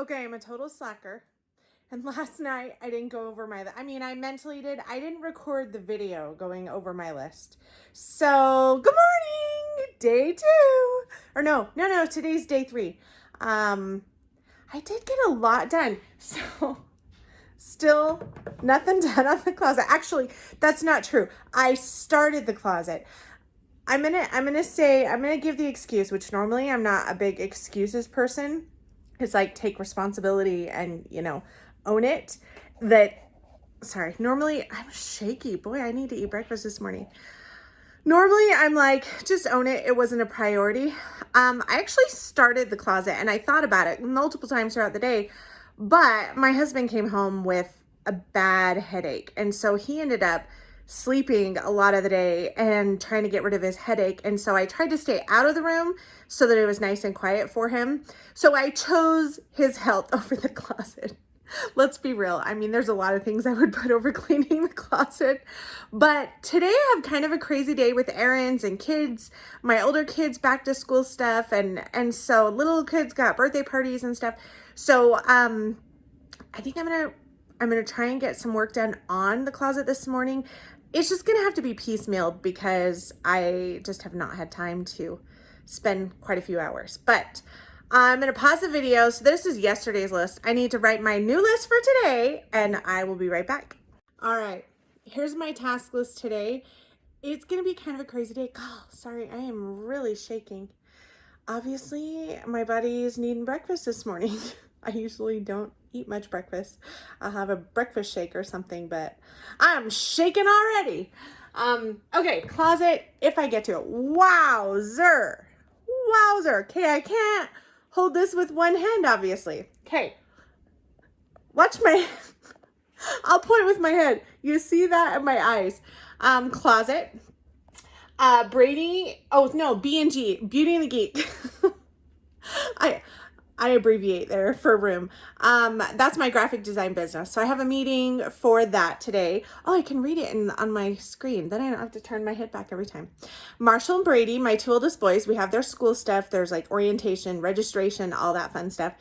Okay, I'm a total slacker. And last night I didn't go over I mentally did. I didn't record the video going over my list. So, good morning, day 2. Or no, today's day 3. I did get a lot done. So, still nothing done on the closet. Actually, that's not true. I started the closet. I'm gonna give the excuse, which normally I'm not a big excuses person. It's like take responsibility and, own it. Normally I'm shaky. Boy, I need to eat breakfast this morning. Normally I'm like, just own it. It wasn't a priority. I actually started the closet and I thought about it multiple times throughout the day, but my husband came home with a bad headache. And so he ended up sleeping a lot of the day and trying to get rid of his headache. And so I tried to stay out of the room so that it was nice and quiet for him. So I chose his health over the closet. Let's be real. I mean, there's a lot of things I would put over cleaning the closet. But today I have kind of a crazy day with errands and kids, my older kids back to school stuff. And so little kids got birthday parties and stuff. So I think I'm gonna try and get some work done on the closet this morning. It's just gonna have to be piecemeal because I just have not had time to spend quite a few hours. But I'm gonna pause the video. So this is yesterday's list. I need to write my new list for today and I will be right back. All right, here's my task list today. It's gonna be kind of a crazy day. Oh, sorry, I am really shaking. Obviously, my body's needing breakfast this morning. I usually don't eat much breakfast. I'll have a breakfast shake or something, but I'm shaking already. Okay, closet, if I get to it. Wowzer. Okay, I can't hold this with one hand, obviously. Okay, watch my, I'll point with my head. You see that in my eyes. Closet. B&G, Beauty and the Geek. I abbreviate there for room. That's my graphic design business. So I have a meeting for that today. Oh, I can read it on my screen. Then I don't have to turn my head back every time. Marshall and Brady, my 2 oldest boys, we have their school stuff. There's like orientation, registration, all that fun stuff.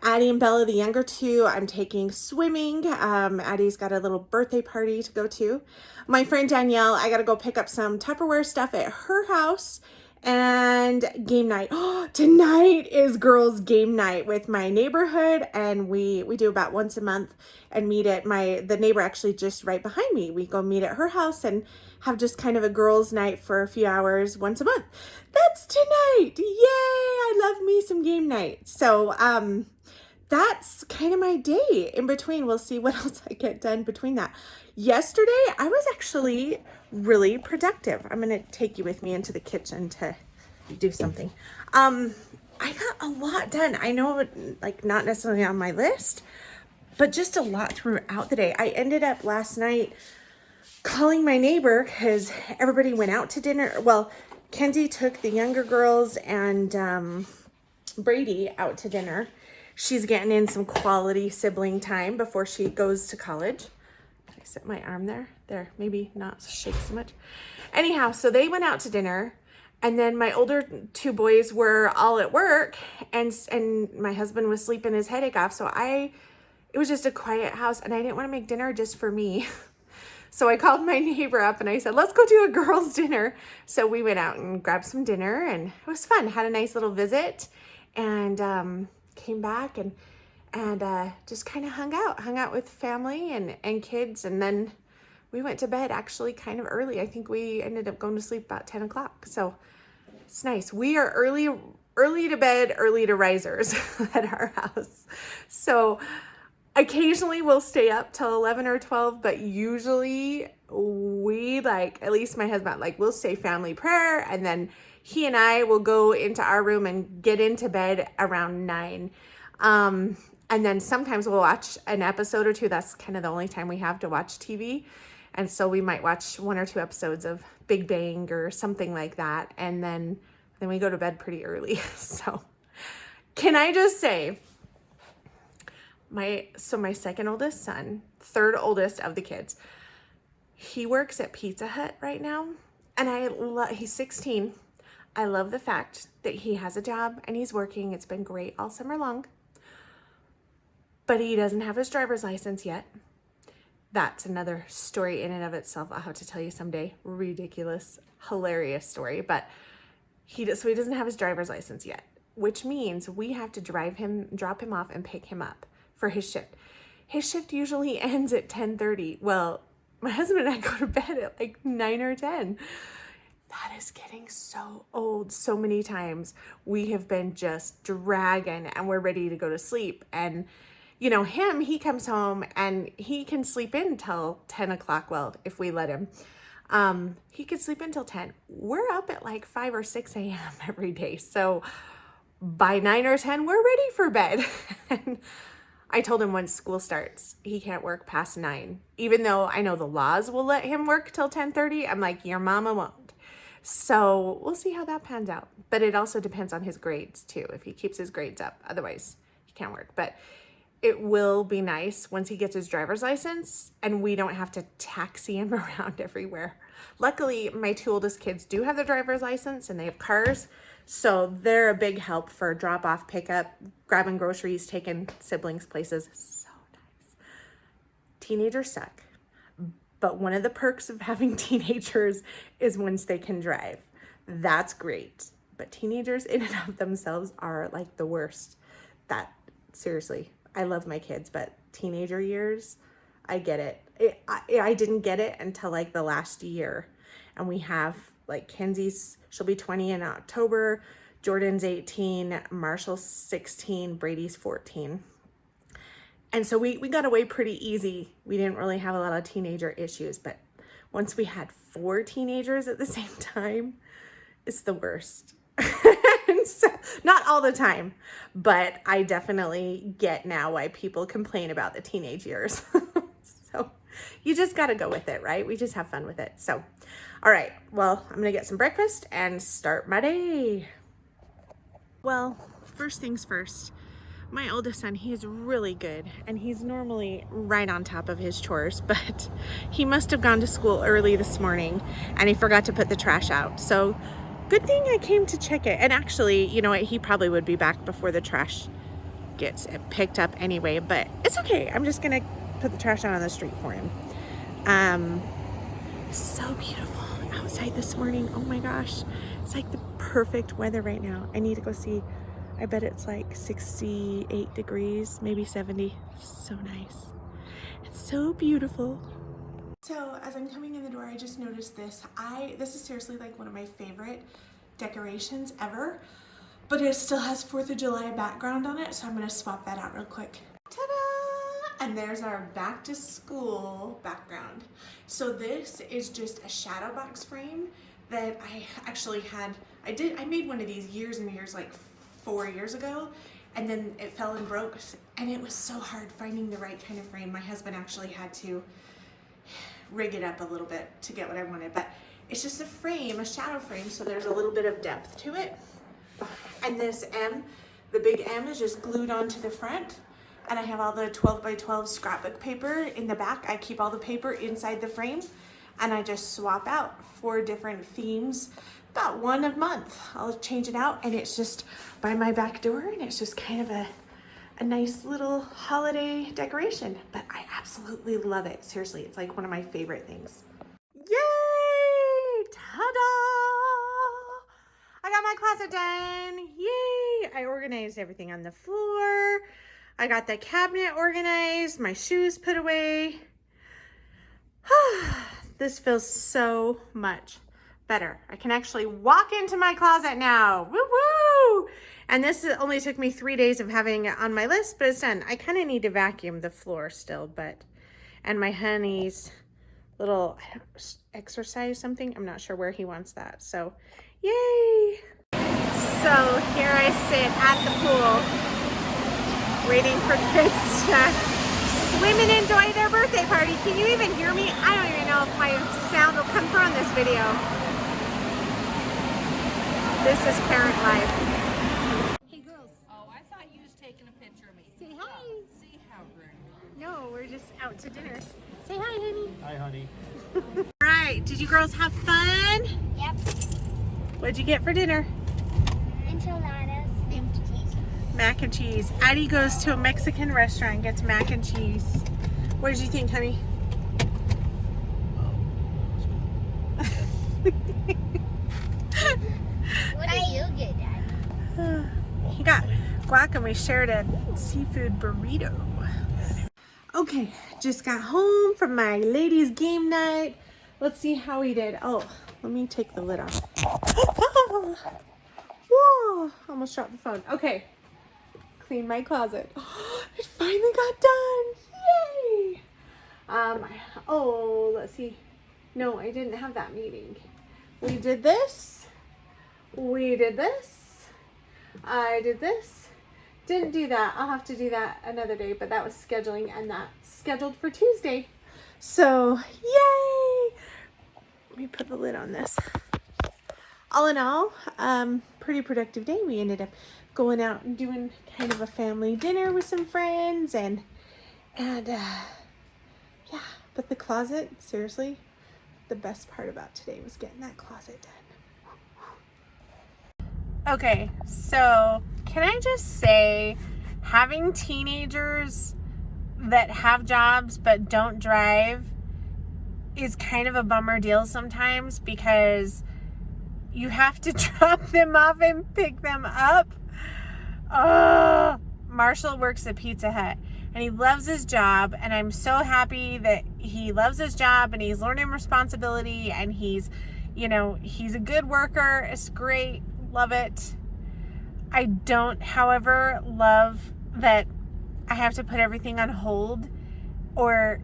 Addie and Bella, the younger 2, I'm taking swimming. Addie's got a little birthday party to go to. My friend Danielle, I got to go pick up some Tupperware stuff at her house. And game night. Oh, tonight is girls' game night with my neighborhood, and we do about once a month and meet at the neighbor actually just right behind me. We go meet at her house and have just kind of a girls' night for a few hours once a month. That's tonight. Yay! I love me some game night. So that's kind of my day. In between, we'll see what else I get done between that. Yesterday, I was actually really productive. I'm going to take you with me into the kitchen to do something. I got a lot done. I know, like, not necessarily on my list, but just a lot throughout the day. I ended up last night calling my neighbor because everybody went out to dinner. Well, Kenzie took the younger girls and Brady out to dinner. She's getting in some quality sibling time before she goes to college. Can I sit my arm there? There, maybe not shake so much. Anyhow, so they went out to dinner, and then my older 2 boys were all at work, and my husband was sleeping his headache off. So it was just a quiet house, and I didn't want to make dinner just for me. So I called my neighbor up and I said, let's go do a girls' dinner. So we went out and grabbed some dinner, and it was fun. Had a nice little visit, and came back and just kind of hung out with family and kids. And then we went to bed actually kind of early. I think we ended up going to sleep about 10 o'clock. So it's nice. We are early to bed, early to risers at our house. So occasionally we'll stay up till 11 or 12, but usually we at least my husband, we'll say family prayer, and then he and I will go into our room and get into bed around 9. And then sometimes we'll watch an episode or 2. That's kind of the only time we have to watch TV. And so we might watch 1 or 2 episodes of Big Bang or something like that. And then we go to bed pretty early. So can I just say, my second oldest son, 3rd oldest of the kids, he works at Pizza Hut right now. And he's 16. I love the fact that he has a job and he's working. It's been great all summer long. but he doesn't have his driver's license yet. That's another story in and of itself. I'll have to tell you someday. Ridiculous, hilarious story. But he doesn't have his driver's license yet, which means we have to drop him off and pick him up for his shift. His shift usually ends at 10:30. Well, my husband and I go to bed at like 9 or 10. That is getting so old. So many times we have been just dragging and we're ready to go to sleep. And you know, he comes home and he can sleep in till 10 o'clock. Well, if we let him, he could sleep until 10. We're up at like 5 or 6 a.m. every day. So by 9 or 10, we're ready for bed. And I told him when school starts, he can't work past 9. Even though I know the laws will let him work till 10:30, I'm like, your mama won't. So we'll see how that pans out. But it also depends on his grades too, if he keeps his grades up. Otherwise, he can't work. But it will be nice once he gets his driver's license and we don't have to taxi him around everywhere. Luckily, my 2 oldest kids do have their driver's license and they have cars. So they're a big help for drop off, pickup, grabbing groceries, taking siblings places. So nice. Teenagers suck. But one of the perks of having teenagers is once they can drive. That's great. But teenagers in and of themselves are like the worst. Seriously, I love my kids, but teenager years, I get it. I didn't get it until like the last year. And we have like Kenzie's, she'll be 20 in October. Jordan's 18, Marshall's 16, Brady's 14. And so we got away pretty easy. We didn't really have a lot of teenager issues, but once we had 4 teenagers at the same time, it's the worst. So, not all the time, but I definitely get now why people complain about the teenage years. So you just got to go with it, right? We just have fun with it. So, all right, well, I'm going to get some breakfast and start my day. Well, first things first, my oldest son, he's really good and he's normally right on top of his chores, but he must have gone to school early this morning and he forgot to put the trash out. So good thing I came to check it. And actually, you know what? He probably would be back before the trash gets picked up anyway, but it's okay. I'm just going to put the trash out on the street for him. So beautiful outside this morning. Oh my gosh. It's like the perfect weather right now. I need to go see. I bet it's like 68 degrees, maybe 70. So nice. It's so beautiful. So as I'm coming in the door, I just noticed this. This is seriously like one of my favorite decorations ever, but it still has 4th of July background on it. So I'm gonna swap that out real quick. Ta-da! And there's our back to school background. So this is just a shadow box frame that I actually had. I made one of these years and years, like 4 years ago, and then it fell and broke. And it was so hard finding the right kind of frame. My husband actually had to rig it up a little bit to get what I wanted, but it's just a frame, a shadow frame, so there's a little bit of depth to it. And this M, the big M, is just glued onto the front, and I have all the 12 by 12 scrapbook paper in the back. I keep all the paper inside the frame, and I just swap out 4 different themes, about one a month. I'll change it out, and it's just by my back door, and it's just kind of a nice little holiday decoration, but I absolutely love it. Seriously, it's like one of my favorite things. Yay! Ta-da! I got my closet done. Yay! I organized everything on the floor. I got the cabinet organized, my shoes put away. This feels so much better. I can actually walk into my closet now. Woo-woo! And this only took me 3 days of having it on my list, but it's done. I kind of need to vacuum the floor still, and my honey's little exercise something. I'm not sure where he wants that. So, yay! So here I sit at the pool, waiting for kids to swim and enjoy their birthday party. Can you even hear me? I don't even know if my sound will come through on this video. This is parent life. No, we're just out to dinner. Say hi, honey. Hi, honey. All right, did you girls have fun? Yep. What'd you get for dinner? Enchiladas and cheese. Mac and cheese. Addie goes to a Mexican restaurant and gets mac and cheese. What did you think, honey? What did you get, Dad? He got guac and we shared a seafood burrito. Okay, just got home from my ladies' game night. Let's see how we did. Oh, let me take the lid off. Whoa, almost dropped the phone. Okay, clean my closet. It finally got done. Yay! Oh, let's see. No, I didn't have that meeting. We did this. We did this. I did this. Didn't do that. I'll have to do that another day, but that was scheduling, and that's scheduled for Tuesday. So, yay! Let me put the lid on this. All in all, pretty productive day. We ended up going out and doing kind of a family dinner with some friends, and yeah, but the closet, seriously, the best part about today was getting that closet done. Okay, so can I just say, having teenagers that have jobs but don't drive is kind of a bummer deal sometimes, because you have to drop them off and pick them up. Oh, Marshall works at Pizza Hut and he loves his job, and I'm so happy that he loves his job and he's learning responsibility, and he's a good worker. It's great. Love it. I don't, however, love that I have to put everything on hold or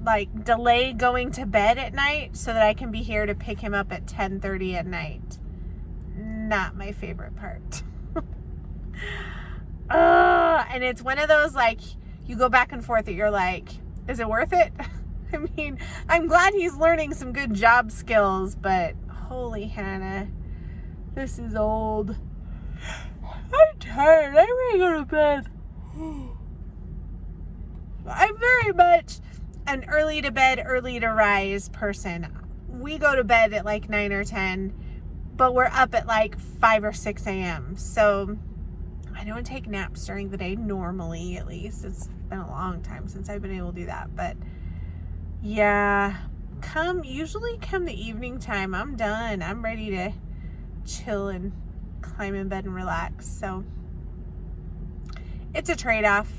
like delay going to bed at night so that I can be here to pick him up at 10:30 at night. Not my favorite part. And it's one of those, like, you go back and forth that you're like, is it worth it? I mean, I'm glad he's learning some good job skills, but holy Hannah, this is old. I'm tired. I want to go to bed. I'm very much an early to bed, early to rise person. We go to bed at like 9 or 10, but we're up at like 5 or 6 a.m. So I don't take naps during the day normally, at least. It's been a long time since I've been able to do that. But yeah, usually come the evening time, I'm done. I'm ready to chill and climb in bed and relax. So it's a trade-off.